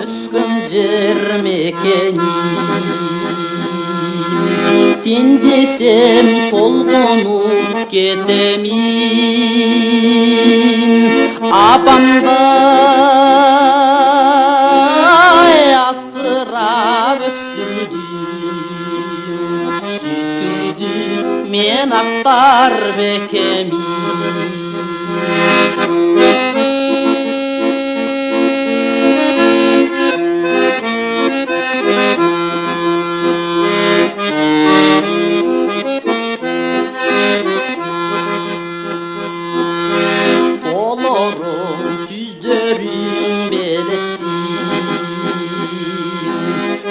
өскөн жер мекени, сен десем толгонуп кетемин. Апамдай асырап өстүрдү, мен ақтар бекемин.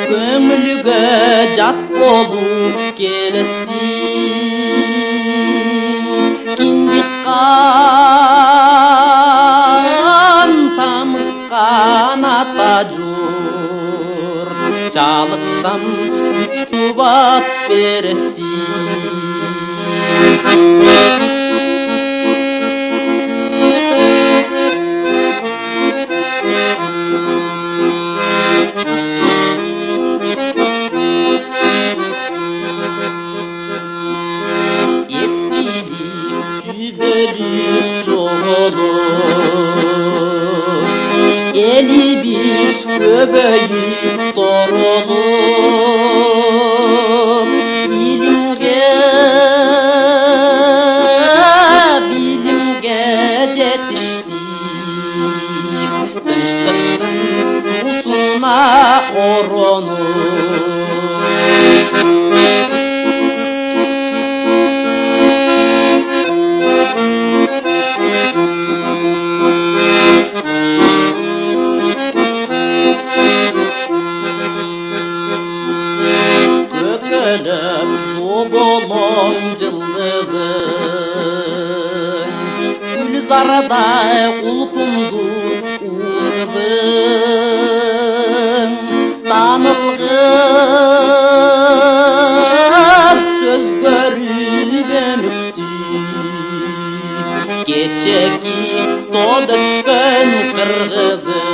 Көңілге жат болып келесің, киндиккан тамызған ата жұрт, жалықсам үч қубат бересің. Eli biz köbeyip torulup, bilimge jetiştik, tınçlıktın usuna oronup. Bolon cıldızın, Gülzarda kulkumdu uğırdın. Tanılgın söz görüden öptü, geçeki todışkın kırgızın.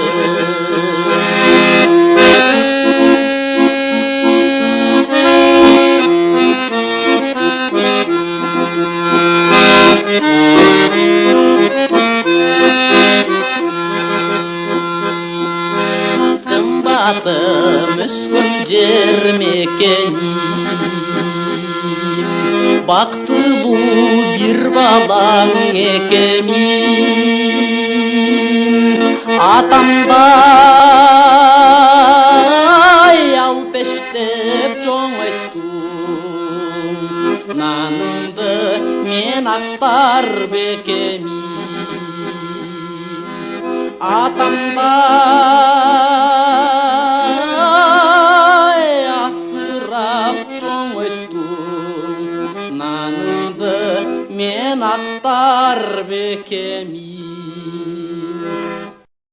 Kımbatım üskün jer mekeni, baktılуу bir balaң ekemin. Atamдай алпештеп жоңойттум, nanыңды мен ақтар бекемин. Atamдай асырап жоңойттум, nanыңды мен ақтар бекемин.